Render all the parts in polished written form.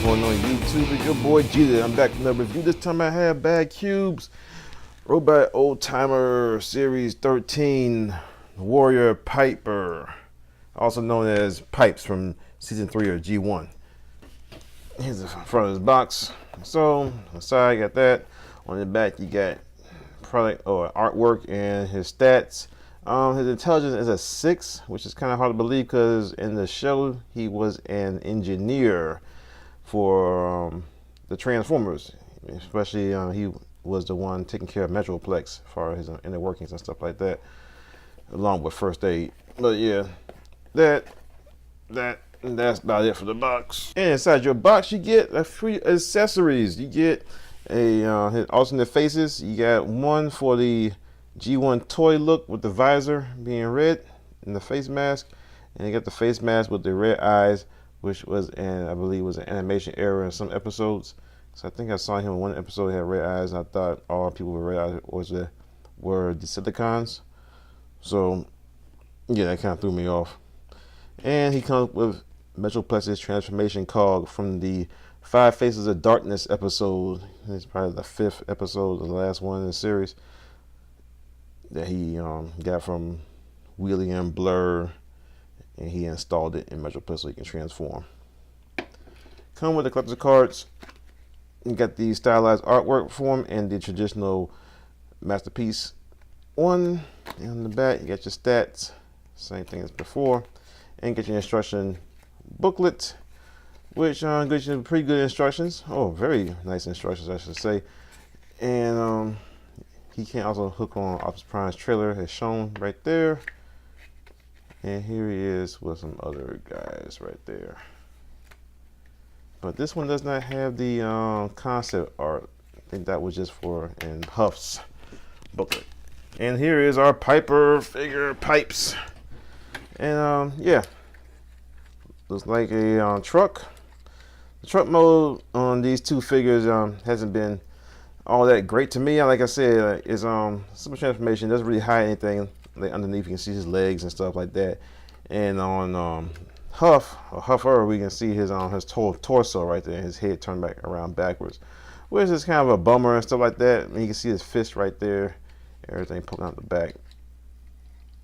Going on YouTube? It's your boy Jeter. I'm back with another review. This time I have BadCube's Robot Old Timer Series-13 Warrior Piper, also known as Pipes from Season 3 or G1. Here's the front of his box. So, on the side, you got that. On the back, you got product or artwork and his stats. His intelligence is a 6, which is kind of hard to believe because in the show, he was an engineer for the Transformers, especially he was the one taking care of Metroplex as far as his inner workings and stuff like that, along with first aid. But yeah, that's about it for the box. And inside your box, you get a free accessories. You get a his alternate faces. You got one for the G1 toy look with the visor being red and the face mask, and you got the face mask with the red eyes, which was I believe was an animation error in some episodes. So I think I saw him in one episode he had red eyes, and I thought all people with red eyes were Decepticons. So yeah, that kind of threw me off. And he comes with Metroplex's transformation cog from the Five Faces of Darkness episode. It's probably the 5th episode, the last one in the series, that he got from Wheelie and Blur, and he installed it in Metroplex so he can transform. Come with the collector cards. You got the stylized artwork form and the traditional masterpiece one. And on the back, you got your stats, same thing as before, and get your instruction booklet, which gives you pretty good instructions. Oh, very nice instructions, I should say. And he can also hook on Optimus Prime's trailer, as shown right there. And here he is with some other guys right there. But this one does not have the concept art. I think that was just for in Huff's booklet. And here is our Piper figure, Pipes. And yeah, looks like a truck. The truck mode on these two figures hasn't been all that great to me. Like I said, it's simple transformation. Doesn't really hide anything. Like underneath, you can see his legs and stuff like that. And on Huffer, we can see his torso right there, his head turned back around backwards, which is kind of a bummer and stuff like that. And you can see his fist right there, everything poking out the back.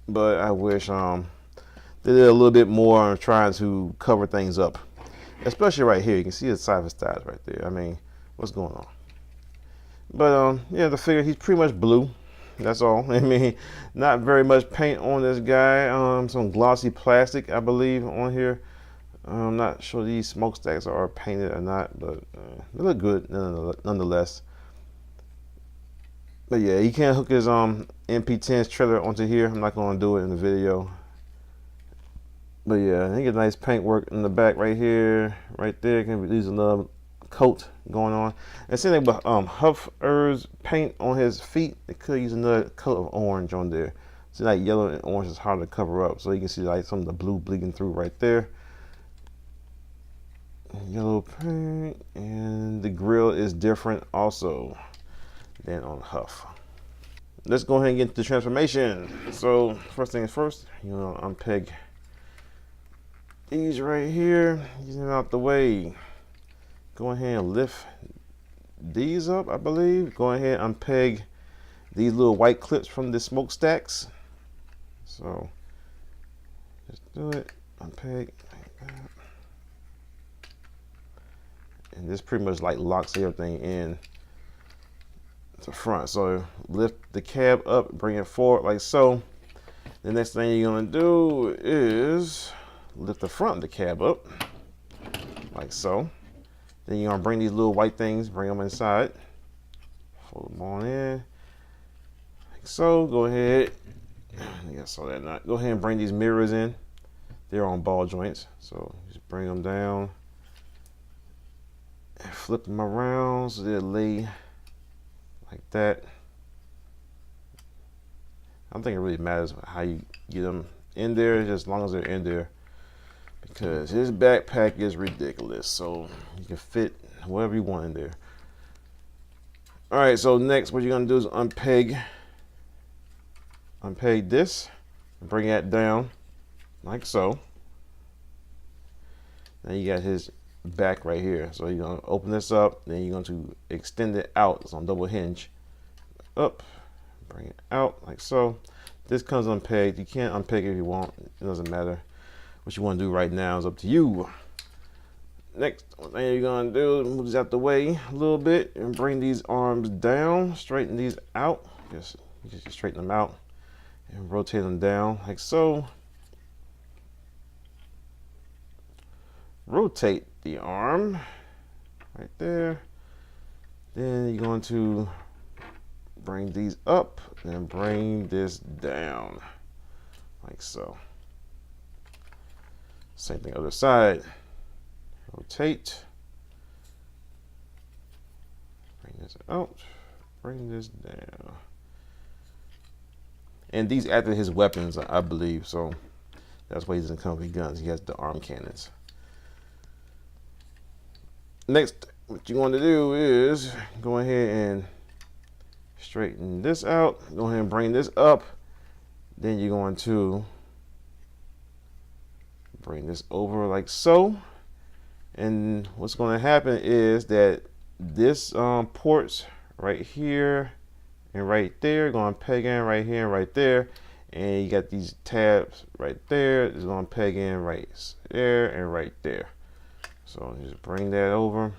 But I wish they did a little bit more on trying to cover things up, especially right here. You can see his side of his thighs right there. I mean, what's going on? But yeah, the figure, he's pretty much blue. That's all. I mean, not very much paint on this guy. Some glossy plastic, I believe, on here. I'm not sure these smokestacks are painted or not, but they look good nonetheless. But yeah, he can't hook his MP10's trailer onto here. I'm not going to do it in the video. But yeah, he get nice paint work in the back right here, right there. Can use another coat going on. And same thing with Huffer's paint on his feet. They could use another coat of orange on there. See, like yellow and orange is hard to cover up, so you can see like some of the blue bleeding through right there. Yellow paint, and the grill is different also than on Huff. Let's go ahead and get into the transformation. So first things first, unpeg these right here, get it out the way. Go ahead and lift these up, I believe. Go ahead and unpeg these little white clips from the smokestacks. So just do it, unpeg like that. And this pretty much like locks everything in to front. So lift the cab up, bring it forward like so. The next thing you're gonna do is lift the front of the cab up like so. Then you're gonna bring these little white things, bring them inside, fold them on in, like so. Go ahead, I think I saw that knot. Go ahead and bring these mirrors in. They're on ball joints, so just bring them down and flip them around so they lay like that. I don't think it really matters how you get them in there, just as long as they're in there. Because his backpack is ridiculous, so you can fit whatever you want in there. All right, so next what you're gonna do is unpeg this, bring that down like so. Now you got his back right here. So you're gonna open this up, then you're going to extend it out. It's on double hinge. Up, bring it out like so. This comes unpegged. You can't unpeg it if you want. It doesn't matter. What you want to do right now is up to you. Next thing you're gonna do is move these out the way a little bit and bring these arms down. Straighten these out. Just straighten them out and rotate them down like so. Rotate the arm right there. Then you're going to bring these up and bring this down like so. Same thing other side. Rotate. Bring this out. Bring this down. And these act as his weapons, I believe. So that's why he doesn't come with guns. He has the arm cannons. Next, what you want to do is go ahead and straighten this out. Go ahead and bring this up. Then you're going to bring this over like so. And what's going to happen is that this ports right here and right there going to peg in right here and right there. And you got these tabs right there. It's going to peg in right there and right there. So just bring that over.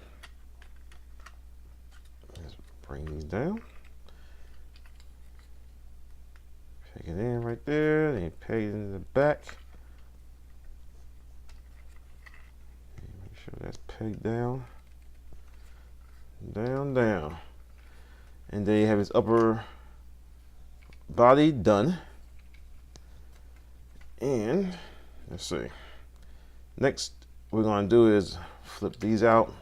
Just bring these down. Peg it in right there. Then peg it in the back. Make sure that's pegged down. Down, down. And then you have his upper body done. And let's see. Next, what we're going to do is flip these out.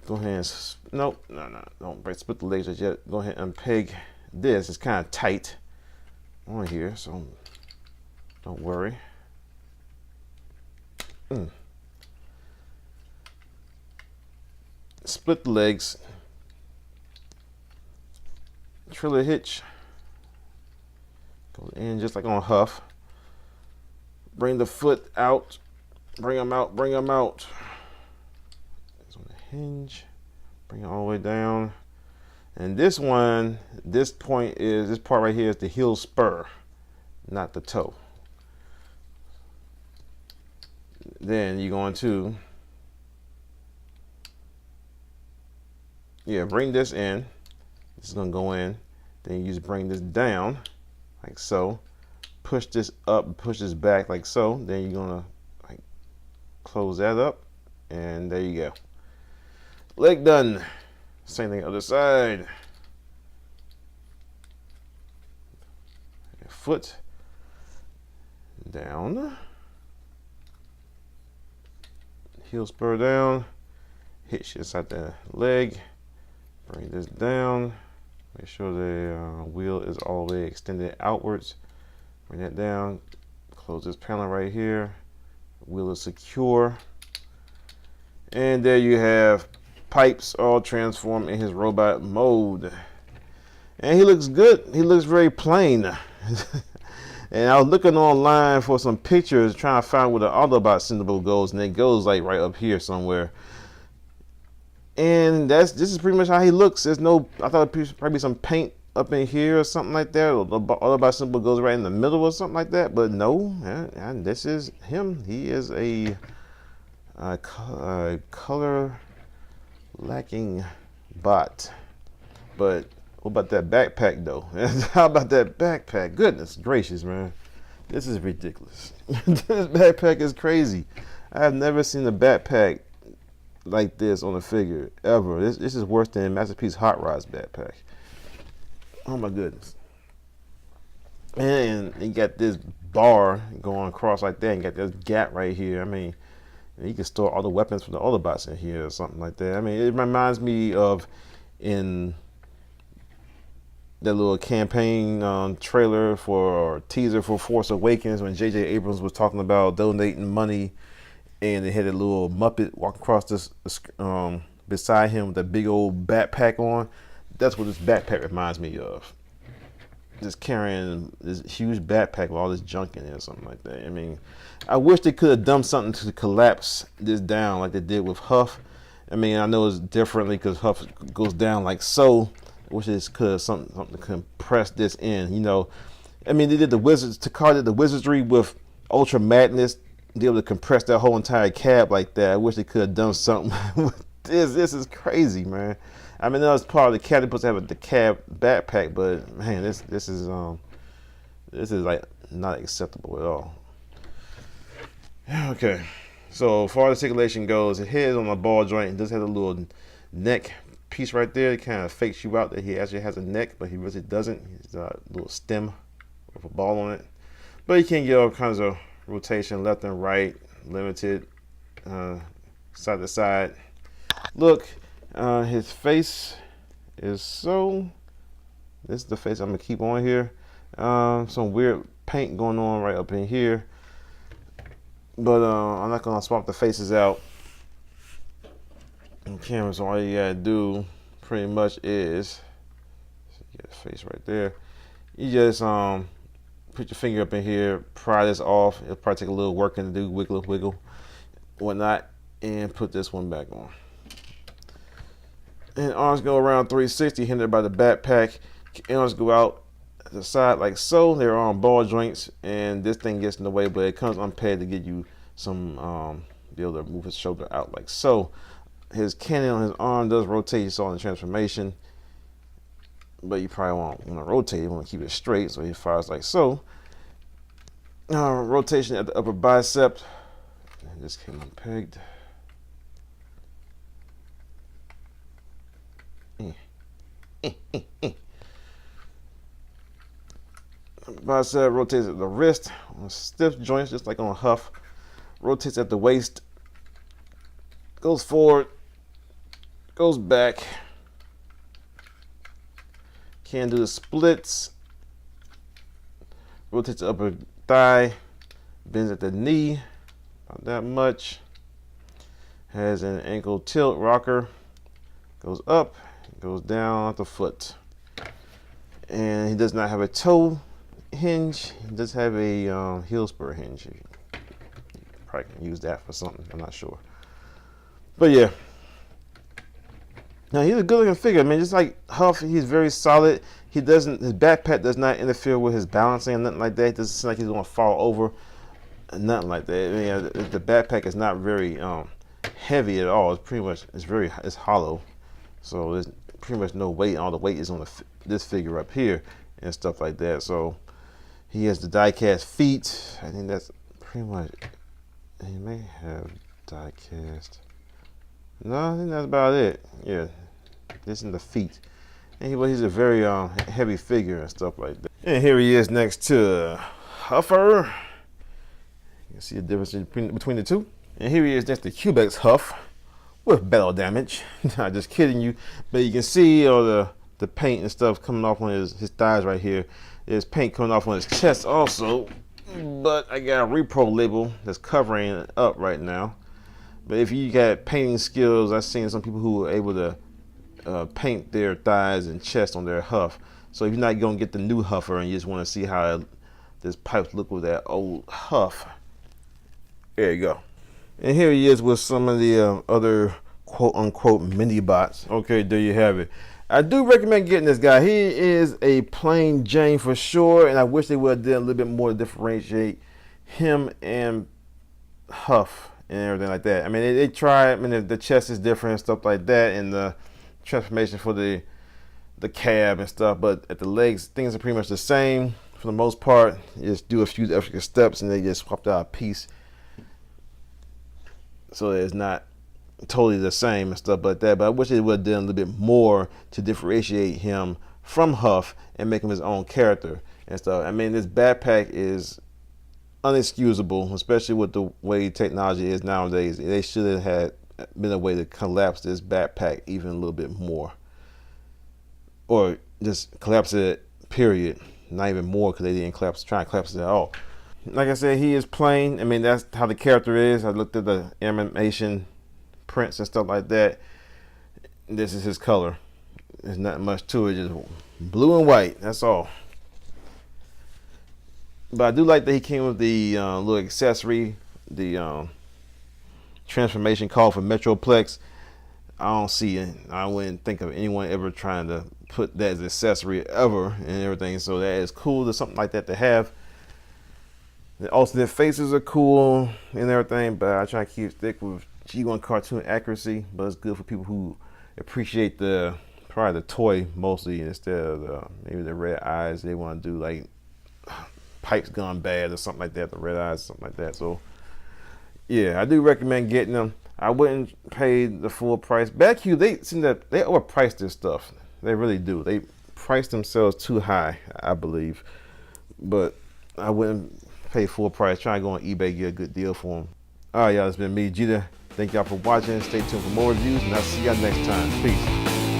Go ahead and, nope, no, don't split the legs just yet. Go ahead and peg this. It's kind of tight on here, so don't worry. Split the legs. Trailer hitch. Go in just like on Huff. Bring the foot out. Bring them out. Bring them out. It's on the hinge. Bring it all the way down. And this one, this part right here is the heel spur, not the toe. Then you're going to, bring this in. This is going to go in. Then you just bring this down like so. Push this up, push this back like so. Then you're going to close that up, and there you go. Leg done. Same thing other side. Foot down. Heel spur down. Hitch inside the leg. Bring this down. Make sure the wheel is all the way extended outwards. Bring that down. Close this panel right here. Wheel is secure. And there you have Pipes all transformed in his robot mode. And he looks good. He looks very plain. And I was looking online for some pictures trying to find where the Autobot symbol goes, and it goes like right up here somewhere. And this is pretty much how he looks. There's no, I thought it'd probably some paint up in here or something like that. Or the Autobot symbol goes right in the middle or something like that. But no, and this is him. He is a color lacking bot. But what about that backpack though? How about that backpack? Goodness gracious, man. This is ridiculous. This backpack is crazy. I have never seen a backpack like this on a figure ever. This is worse than Masterpiece Hot Rod's backpack. Oh my goodness. And you got this bar going across like that, and you got this gap right here. I mean, you can store all the weapons from the Autobots in here or something like that. I mean, it reminds me of in that little campaign trailer for teaser for Force Awakens when J.J. Abrams was talking about donating money, and they had a little Muppet walk across this beside him with a big old backpack on. That's what this backpack reminds me of. just carrying this huge backpack with all this junk in it or something like that. I mean, I wish they could have done something to collapse this down like they did with Huff. I mean, I know it's differently because Huff goes down like so. I wish they could have something to compress this in, you know. I mean, they did the Wizards, Takar did the wizardry with Ultra Madness, be able to compress that whole entire cab like that. I wish they could have done something with this. This is crazy, man. I mean, that was part of the cab. They're supposed to have the cab backpack, but man, this is like not acceptable at all. Okay, so as far as articulation goes, it head on a ball joint. It does have a little neck piece right there. It kind of fakes you out that he actually has a neck, but he really doesn't. He's a little stem with a ball on it. But you can get all kinds of rotation, left and right, limited, side to side. Look, his face is so. This is the face I'm gonna keep on here. Some weird paint going on right up in here. But I'm not gonna swap the faces out. And cameras, all you gotta do pretty much is get a face right there. You just put your finger up in here, pry this off. It'll probably take a little working to do, wiggle, whatnot, and put this one back on. And arms go around 360, hindered by the backpack. Arms go out the side like so. They're on ball joints, and this thing gets in the way, but it comes unpadded to get you some be able to move his shoulder out like so. His cannon on his arm does rotate. You saw in the transformation, but you probably won't want to rotate. You want to keep it straight, so he fires like so. Rotation at the upper bicep. And this came unpegged. Bicep rotates at the wrist on stiff joints, just like on Huff. Rotates at the waist. Goes forward. Goes back. Can do the splits. Rotates the upper thigh. Bends at the knee. About that much. Has an ankle tilt rocker. Goes up. Goes down at the foot. And he does not have a toe hinge. He does have a heel spur hinge. You probably can use that for something. I'm not sure. But yeah. Now he's a good looking figure. I mean, just like Huff, he's very solid. His backpack does not interfere with his balancing and nothing like that. It doesn't seem like he's gonna fall over. Nothing like that. I mean, the backpack is not very heavy at all. It's hollow. So there's pretty much no weight. All the weight is on this figure up here and stuff like that. So he has the die-cast feet. I think that's pretty much. He may have die-cast. No, I think that's about it. Yeah, this is the feet. And he's a very heavy figure and stuff like that. And here he is next to Huffer. You can see the difference between the two. And here he is next to Cubex Huff with battle damage. Not just kidding you, but you can see all the paint and stuff coming off on his thighs right here. There's paint coming off on his chest also, but I got a repro label that's covering it up right now. But if you got painting skills, I've seen some people who are able to paint their thighs and chest on their Huff. So if you're not gonna get the new Huffer and you just want to see how this pipe look with that old Huff, there you go. And here he is with some of the other quote-unquote mini bots. Okay, there you have it. I do recommend getting this guy. He is a plain Jane for sure, and I wish they would have done a little bit more to differentiate him and Huff and everything like that. I mean, they try. I mean, the chest is different and stuff like that, and the transformation for the cab and stuff. But at the legs, things are pretty much the same for the most part. You just do a few extra steps, and they just swapped out a piece, so it's not totally the same and stuff like that. But I wish they would have done a little bit more to differentiate him from Huff and make him his own character and stuff. I mean, this backpack is unexcusable, especially with the way technology is nowadays. They should have had been a way to collapse this backpack even a little bit more, or just collapse it, period. Not even more, because they didn't try to collapse it at all. Like I said, he is plain. I mean, that's how the character is. I looked at the animation prints and stuff like that. This is his color. There's not much to it, just blue and white. That's all. But I do like that he came with the little accessory, the transformation call for Metroplex. I don't see it. I wouldn't think of anyone ever trying to put that as accessory ever and everything. So that is cool. There's something like that to have. The alternate faces are cool and everything, but I try to stick with G1 cartoon accuracy. But it's good for people who appreciate probably the toy mostly instead of maybe the red eyes. They want to do like pipes gone bad or something like that. The red eyes, something like that. So yeah, I do recommend getting them. I wouldn't pay the full price. BadCube, they seem that they overprice this stuff. They really do. They price themselves too high, I believe. But I wouldn't pay full price. Try to go on eBay, get a good deal for them. All right, y'all, it's been me, Jeter. Thank y'all for watching. Stay tuned for more reviews, and I'll see y'all next time. Peace.